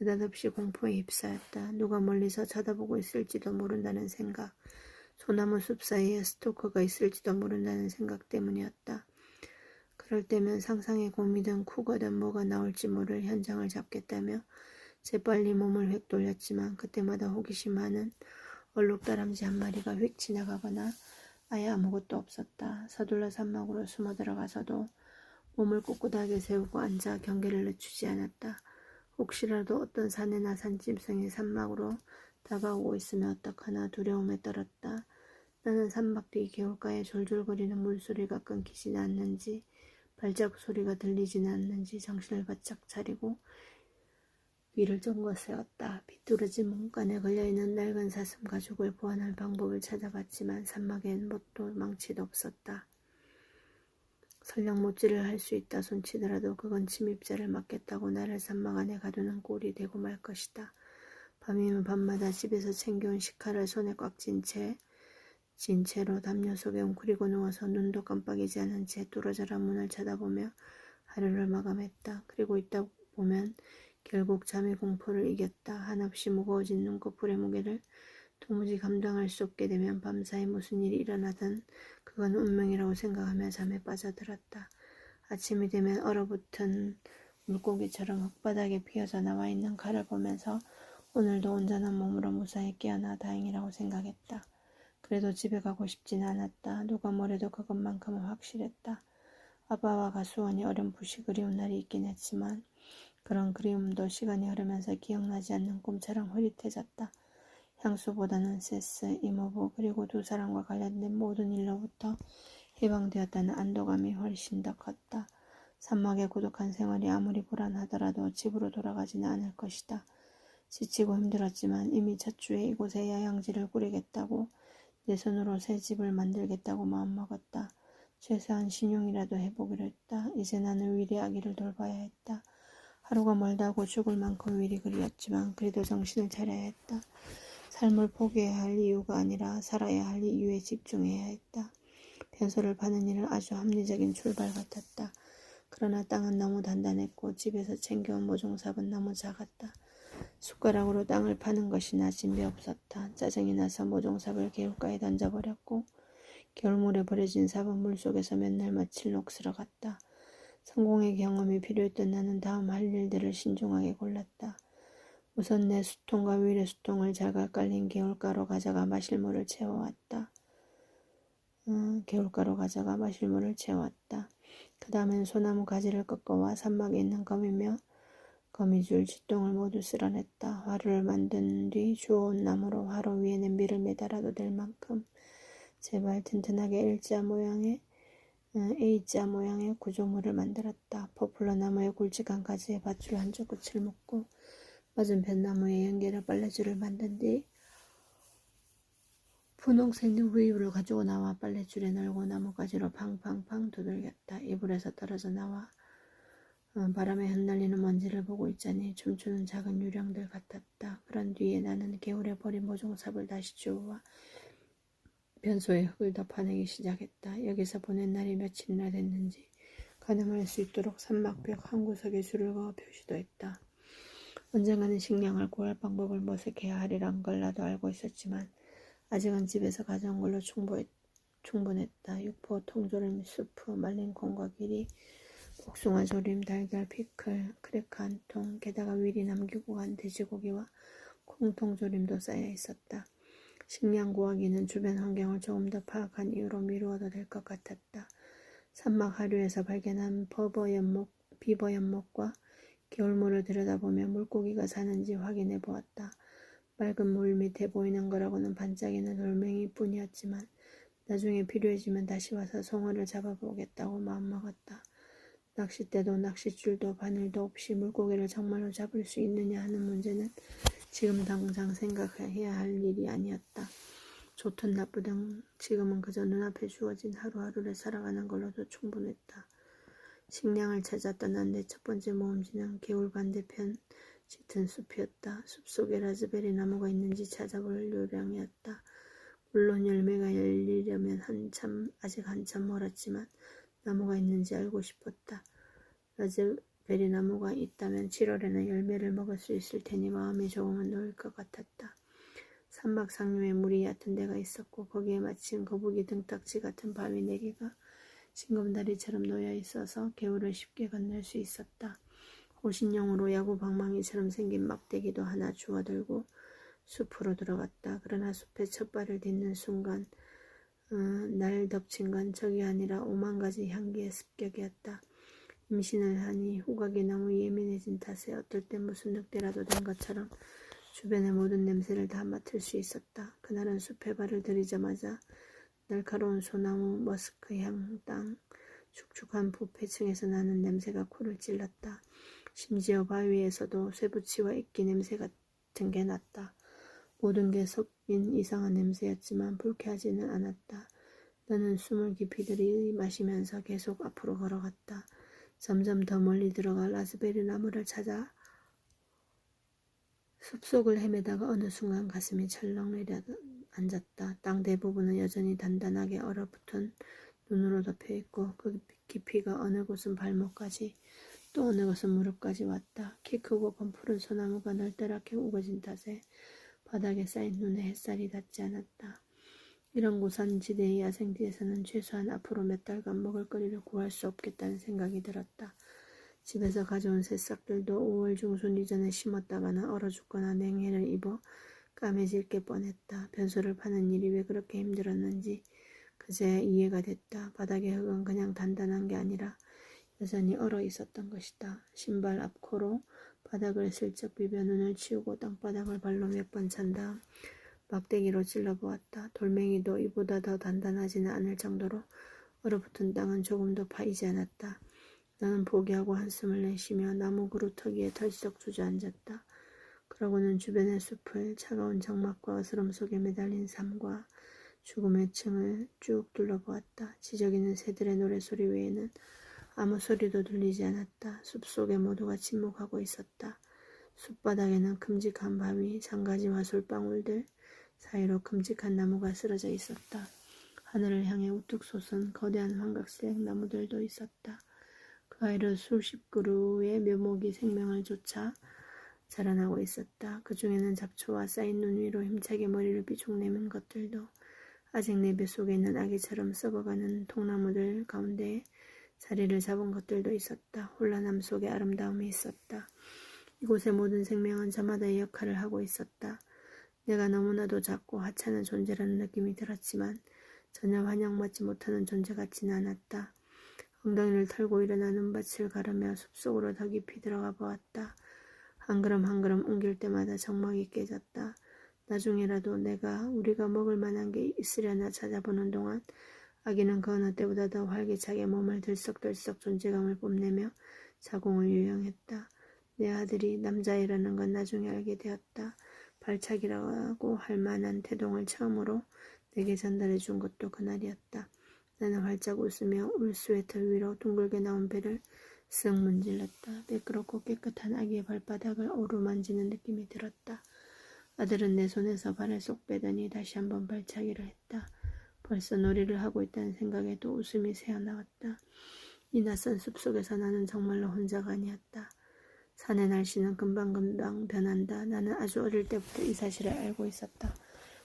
느닷없이 공포에 휩싸였다. 누가 멀리서 쳐다보고 있을지도 모른다는 생각, 소나무 숲 사이에 스토커가 있을지도 모른다는 생각 때문이었다. 그럴 때면 상상의 곰이든 쿠거든 뭐가 나올지 모를 현장을 잡겠다며 재빨리 몸을 휙 돌렸지만 그때마다 호기심 많은 얼룩다람쥐 한 마리가 휙 지나가거나 아예 아무것도 없었다. 서둘러 산막으로 숨어 들어가서도 몸을 꼿꼿하게 세우고 앉아 경계를 늦추지 않았다. 혹시라도 어떤 사내나 산짐승이 산막으로 다가오고 있으면 어떡하나 두려움에 떨었다. 나는 산막 뒤 개울가에 졸졸거리는 물소리가 끊기지는 않는지 발자국 소리가 들리지는 않는지 정신을 바짝 차리고 위를 쫑긋 세웠다. 비뚤어진 문간에 걸려있는 낡은 사슴 가죽을 보완할 방법을 찾아봤지만 산막엔 뭣도 망치도 없었다. 설령 못질을 할 수 있다 손치더라도 그건 침입자를 막겠다고 나를 산막 안에 가두는 꼴이 되고 말 것이다. 밤이면 밤마다 집에서 챙겨온 식칼을 손에 꽉 쥔 채로 담요 속에 웅크리고 누워서 눈도 깜빡이지 않은 채 뚫어져라 문을 쳐다보며 하루를 마감했다. 그리고 있다 보면 결국 잠의 공포를 이겼다. 한없이 무거워진 눈꺼풀의 무게를 도무지 감당할 수 없게 되면 밤사이 무슨 일이 일어나든 그건 운명이라고 생각하며 잠에 빠져들었다. 아침이 되면 얼어붙은 물고기처럼 흙바닥에 피어져 나와 있는 칼을 보면서 오늘도 온전한 몸으로 무사히 깨어나 다행이라고 생각했다. 그래도 집에 가고 싶지는 않았다. 누가 뭐래도 그것만큼은 확실했다. 아빠와 가수원이 어렴풋이 그리운 날이 있긴 했지만 그런 그리움도 시간이 흐르면서 기억나지 않는 꿈처럼 흐릿해졌다. 향수보다는 세스, 이모부 그리고 두 사람과 관련된 모든 일로부터 해방되었다는 안도감이 훨씬 더 컸다. 산막의 고독한 생활이 아무리 불안하더라도 집으로 돌아가지는 않을 것이다. 지치고 힘들었지만 이미 첫 주에 이곳에 야영지를 꾸리겠다고 내 손으로 새 집을 만들겠다고 마음먹었다. 최소한 신용이라도 해보기로 했다. 이제 나는 위리 아기를 돌봐야 했다. 하루가 멀다고 죽을 만큼 위리 그리웠지만 그래도 정신을 차려야 했다. 삶을 포기해야 할 이유가 아니라 살아야 할 이유에 집중해야 했다. 변소를 파는 일은 아주 합리적인 출발 같았다. 그러나 땅은 너무 단단했고 집에서 챙겨온 모종삽은 너무 작았다. 숟가락으로 땅을 파는 것이 나진 배 없었다. 짜증이 나서 모종삽을 개울가에 던져버렸고 겨울물에 버려진 삽은 물속에서 몇 날 며칠 녹슬어갔다. 성공의 경험이 필요했던 나는 다음 할 일들을 신중하게 골랐다. 우선 내 수통과 위례 수통을 잘가 깔린 개울가로 가져가 마실 물을 채워왔다. 그 다음엔 소나무 가지를 꺾어와 산막에 있는 거미며 거미줄 쥐똥을 모두 쓸어냈다. 화로를 만든 뒤 주워온 나무로 화로 위에 냄비를 매달아도 될 만큼 제발 튼튼하게 A자 모양의 구조물을 만들었다. 포플러 나무의 굵직한 가지에 밧줄 한쪽 끝을 묶고 맞은편 나무에 연결해 빨래줄을 만든 뒤 분홍색 우유를 가지고 나와 빨래줄에 널고 나뭇가지로 팡팡팡 두들겼다. 이불에서 떨어져 나와 바람에 흩날리는 먼지를 보고 있자니 춤추는 작은 유령들 같았다. 그런 뒤에 나는 개울에 버린 모종삽을 다시 주워와 변소에 흙을 덮어내기 시작했다. 여기서 보낸 날이 며칠이나 됐는지 가늠할 수 있도록 산막벽 한 구석에 줄을 그어 표시도 했다. 언젠가는 식량을 구할 방법을 모색해야 하리란 걸 나도 알고 있었지만 아직은 집에서 가져온 걸로 충분했다. 육포, 통조림, 수프, 말린 콩과 기리, 복숭아 조림, 달걀, 피클, 크래커 한 통, 게다가 미리 남기고 간 돼지고기와 콩통조림도 쌓여 있었다. 식량 구하기는 주변 환경을 조금 더 파악한 이후로 미루어도 될 것 같았다. 산막 하류에서 발견한 비버 연못과 겨울물을 들여다보며 물고기가 사는지 확인해 보았다. 맑은 물 밑에 보이는 거라고는 반짝이는 돌멩이 뿐이었지만 나중에 필요해지면 다시 와서 송어를 잡아보겠다고 마음먹었다. 낚싯대도 낚싯줄도 바늘도 없이 물고기를 정말로 잡을 수 있느냐 하는 문제는 지금 당장 생각해야 할 일이 아니었다. 좋든 나쁘든 지금은 그저 눈앞에 주어진 하루하루를 살아가는 걸로도 충분했다. 식량을 찾아 떠난 내 첫 번째 모험지는 개울 반대편 짙은 숲이었다. 숲속에 라즈베리 나무가 있는지 찾아볼 요량이었다. 물론 열매가 열리려면 아직 한참 멀었지만 나무가 있는지 알고 싶었다. 라즈베리 나무가 있다면 7월에는 열매를 먹을 수 있을 테니 마음이 조금은 놓일 것 같았다. 산막 상류에 물이 얕은 데가 있었고 거기에 마침 거북이 등딱지 같은 바위 4개가 징검다리처럼 놓여 있어서 개울을 쉽게 건널 수 있었다. 호신용으로 야구 방망이처럼 생긴 막대기도 하나 주워들고 숲으로 들어갔다. 그러나 숲에 첫 발을 딛는 순간 날 덮친 건 적이 아니라 5만 가지 향기의 습격이었다. 임신을 하니 후각이 너무 예민해진 탓에 어떨 땐 무슨 늑대라도 된 것처럼 주변의 모든 냄새를 다 맡을 수 있었다. 그날은 숲에 발을 들이자마자 날카로운 소나무, 머스크 향, 땅, 축축한 부패층에서 나는 냄새가 코를 찔렀다. 심지어 바위에서도 쇠붙이와 이끼 냄새 같은 게 났다. 모든 게 섞인 이상한 냄새였지만 불쾌하지는 않았다. 나는 숨을 깊이 들이마시면서 계속 앞으로 걸어갔다. 점점 더 멀리 들어가 라즈베리 나무를 찾아 숲속을 헤매다가 어느 순간 가슴이 철렁 내려앉았다. 땅 대부분은 여전히 단단하게 얼어붙은 눈으로 덮여있고 그 깊이가 어느 곳은 발목까지 또 어느 곳은 무릎까지 왔다. 키 크고 검푸른 소나무가 널따랗게 우거진 탓에 바닥에 쌓인 눈에 햇살이 닿지 않았다. 이런 고산지대의 야생지에서는 최소한 앞으로 몇 달간 먹을거리를 구할 수 없겠다는 생각이 들었다. 집에서 가져온 새싹들도 5월 중순 이전에 심었다가는 얼어 죽거나 냉해를 입어 까매질 게 뻔했다. 변소를 파는 일이 왜 그렇게 힘들었는지 그제야 이해가 됐다. 바닥의 흙은 그냥 단단한 게 아니라 여전히 얼어 있었던 것이다. 신발 앞코로 바닥을 슬쩍 비벼 눈을 치우고 땅바닥을 발로 몇 번 찬 다음 막대기로 찔러보았다. 돌멩이도 이보다 더 단단하지는 않을 정도로 얼어붙은 땅은 조금도 파이지 않았다. 나는 포기하고 한숨을 내쉬며 나무 그루터기에 털썩 주저앉았다. 그러고는 주변의 숲을 차가운 장막과 어스름 속에 매달린 삶과 죽음의 층을 쭉 둘러보았다. 지저귀는 새들의 노래소리 외에는 아무 소리도 들리지 않았다. 숲속에 모두가 침묵하고 있었다. 숲바닥에는 큼직한 바위, 장가지와 솔방울들 사이로 큼직한 나무가 쓰러져 있었다. 하늘을 향해 우뚝 솟은 거대한 환각색 나무들도 있었다. 그 아이로 수십 그루의 묘목이 생명을 쫓아 자라나고 있었다. 그 중에는 잡초와 쌓인 눈 위로 힘차게 머리를 삐죽 내민 것들도 아직 내 뱃속에 있는 아기처럼 썩어가는 통나무들 가운데 자리를 잡은 것들도 있었다. 혼란함 속에 아름다움이 있었다. 이곳의 모든 생명은 저마다의 역할을 하고 있었다. 내가 너무나도 작고 하찮은 존재라는 느낌이 들었지만 전혀 환영받지 못하는 존재 같지는 않았다. 엉덩이를 털고 일어나 눈밭을 가르며 숲속으로 더 깊이 들어가 보았다. 한 걸음 한 걸음 옮길 때마다 정막이 깨졌다. 나중에라도 우리가 먹을 만한 게 있으려나 찾아보는 동안 아기는 그 어느 때보다 더 활기차게 몸을 들썩들썩 존재감을 뽐내며 자궁을 유영했다. 내 아들이 남자애라는 건 나중에 알게 되었다. 발차기라고 할 만한 태동을 처음으로 내게 전달해 준 것도 그날이었다. 나는 활짝 웃으며 울 스웨터 위로 둥글게 나온 배를 쓱 문질렀다. 매끄럽고 깨끗한 아기의 발바닥을 어루만지는 느낌이 들었다. 아들은 내 손에서 발을 쏙 빼더니 다시 한번 발차기를 했다. 벌써 놀이를 하고 있다는 생각에도 웃음이 새어나왔다. 이 낯선 숲속에서 나는 정말로 혼자가 아니었다. 산의 날씨는 금방금방 변한다. 나는 아주 어릴 때부터 이 사실을 알고 있었다.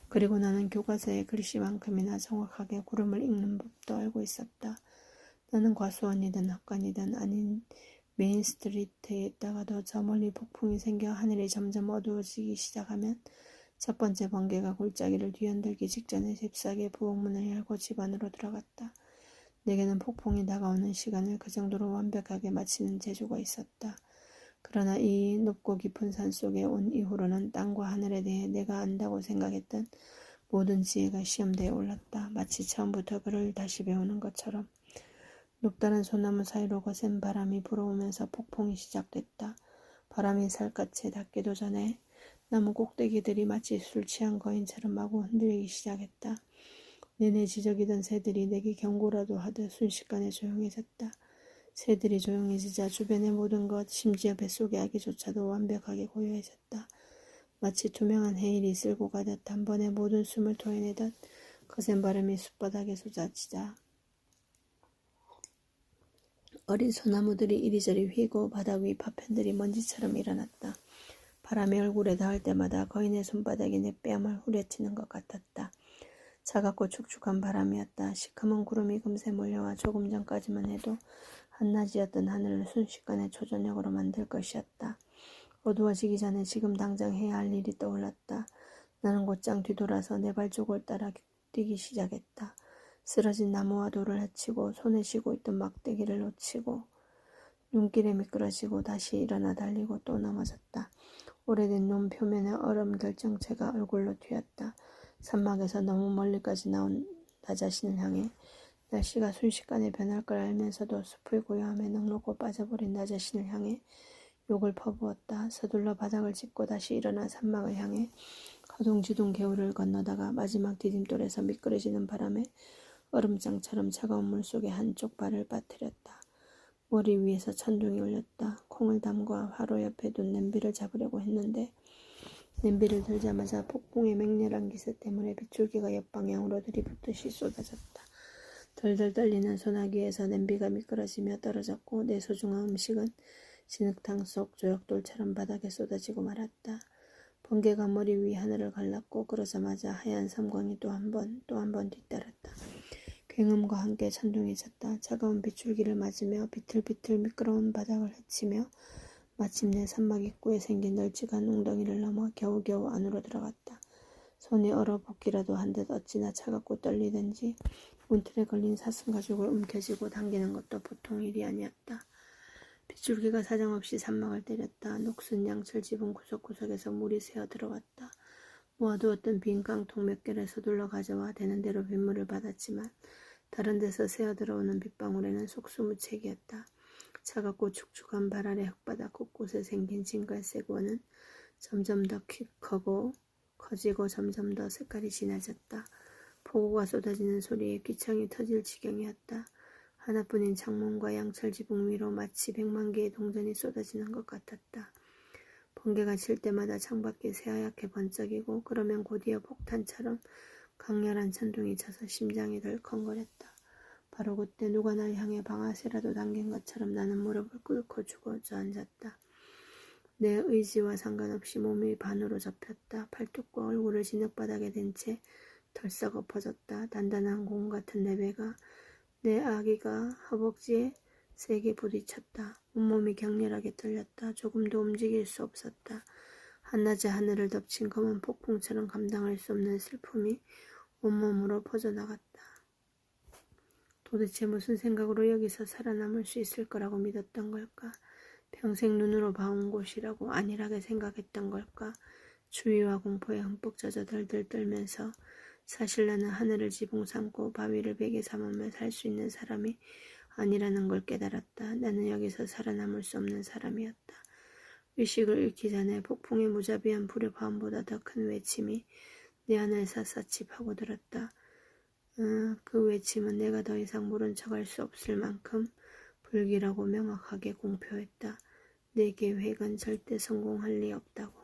그리고 나는 교과서의 글씨만큼이나 정확하게 구름을 읽는 법도 알고 있었다. 나는 과수원이든 학관이든 아닌 메인 스트리트에 있다가도 저 멀리 폭풍이 생겨 하늘이 점점 어두워지기 시작하면 첫 번째 번개가 골짜기를 뒤흔들기 직전에 잽싸게 부엌문을 열고 집 안으로 들어갔다. 내게는 폭풍이 다가오는 시간을 그 정도로 완벽하게 맞히는 재주가 있었다. 그러나 이 높고 깊은 산속에 온 이후로는 땅과 하늘에 대해 내가 안다고 생각했던 모든 지혜가 시험대에 올랐다. 마치 처음부터 글을 다시 배우는 것처럼. 높다른 소나무 사이로 거센 바람이 불어오면서 폭풍이 시작됐다. 바람이 살갗에 닿기도 전에 나무 꼭대기들이 마치 술 취한 거인처럼 마구 흔들리기 시작했다. 내내 지저귀던 새들이 내게 경고라도 하듯 순식간에 조용해졌다. 새들이 조용해지자 주변의 모든 것, 심지어 뱃속의 아기조차도 완벽하게 고요해졌다. 마치 투명한 해일이 쓸고 가듯 단번에 모든 숨을 토해내듯 거센 바람이 숲바닥에 쏟아지자 어린 소나무들이 이리저리 휘고 바닥 위 파편들이 먼지처럼 일어났다. 바람이 얼굴에 닿을 때마다 거인의 손바닥이 내 뺨을 후려치는 것 같았다. 차갑고 축축한 바람이었다. 시커먼 구름이 금세 몰려와 조금 전까지만 해도 한낮이었던 하늘을 순식간에 초저녁으로 만들 것이었다. 어두워지기 전에 지금 당장 해야 할 일이 떠올랐다. 나는 곧장 뒤돌아서 내 발쪽을 따라 뛰기 시작했다. 쓰러진 나무와 돌을 헤치고 손에 쥐고 있던 막대기를 놓치고 눈길에 미끄러지고 다시 일어나 달리고 또 넘어졌다. 오래된 눈 표면에 얼음 결정체가 얼굴로 튀었다. 산막에서 너무 멀리까지 나온 나 자신을 향해 날씨가 순식간에 변할 걸 알면서도 숲의 고요함에 넋놓고 빠져버린 나 자신을 향해 욕을 퍼부었다. 서둘러 바닥을 짚고 다시 일어나 산막을 향해 허둥지둥 개울을 건너다가 마지막 디딤돌에서 미끄러지는 바람에 얼음장처럼 차가운 물속에 한쪽 발을 빠뜨렸다. 머리 위에서 천둥이 울렸다. 콩을 담궈 화로 옆에 둔 냄비를 잡으려고 했는데 냄비를 들자마자 폭풍의 맹렬한 기세 때문에 빗줄기가 옆방향으로 들이붓듯이 쏟아졌다. 덜덜 떨리는 소나기에서 냄비가 미끄러지며 떨어졌고 내 소중한 음식은 진흙탕 속 조약돌처럼 바닥에 쏟아지고 말았다. 번개가 머리 위 하늘을 갈랐고 그러자마자 하얀 섬광이 또 한 번 뒤따랐다. 굉음과 함께 천둥이 쳤다. 차가운 빗줄기를 맞으며 비틀비틀 미끄러운 바닥을 헤치며 마침내 산막 입구에 생긴 널찍한 웅덩이를 넘어 겨우겨우 안으로 들어갔다. 손이 얼어붙기라도 한 듯 어찌나 차갑고 떨리든지 문틀에 걸린 사슴가죽을 움켜쥐고 당기는 것도 보통 일이 아니었다. 빗줄기가 사정없이 산막을 때렸다. 녹슨 양철 지붕 구석구석에서 물이 새어 들어왔다. 모아두었던 빈 깡통 몇 개를 서둘러 가져와 되는 대로 빗물을 받았지만 다른 데서 새어 들어오는 빗방울에는 속수무책이었다. 차갑고 축축한 발 아래 흙바닥 곳곳에 생긴 진갈색 원은 점점 더 키 크고 커지고 점점 더 색깔이 진해졌다. 폭우가 쏟아지는 소리에 귀청이 터질 지경이었다. 하나뿐인 창문과 양철 지붕 위로 마치 100만 개의 동전이 쏟아지는 것 같았다. 번개가 칠 때마다 창밖이 새하얗게 번쩍이고 그러면 곧이어 폭탄처럼 강렬한 천둥이 쳐서 심장이 덜컹거렸다. 바로 그때 누가 날 향해 방아쇠라도 당긴 것처럼 나는 무릎을 꿇고 주저앉았다. 내 의지와 상관없이 몸이 반으로 접혔다. 팔뚝과 얼굴을 진흙바닥에 댄 채 덜썩 엎어졌다. 단단한 공 같은 내 배가 내 아기가 허벅지에 세게 부딪혔다. 온몸이 격렬하게 떨렸다. 조금도 움직일 수 없었다. 한낮에 하늘을 덮친 검은 폭풍처럼 감당할 수 없는 슬픔이 온몸으로 퍼져나갔다. 도대체 무슨 생각으로 여기서 살아남을 수 있을 거라고 믿었던 걸까? 평생 눈으로 봐온 곳이라고 안일하게 생각했던 걸까? 추위와 공포에 흠뻑 젖어 덜덜 떨면서 사실 나는 하늘을 지붕 삼고 바위를 베개 삼으며 살 수 있는 사람이 아니라는 걸 깨달았다. 나는 여기서 살아남을 수 없는 사람이었다. 의식을 잃기 전에 폭풍의 무자비한 불협화음보다 더 큰 외침이 내 안을 샅샅이 파고들었다. 그 외침은 내가 더 이상 모른 척할 수 없을 만큼 불길하고 명확하게 공표했다. 내 계획은 절대 성공할 리 없다고.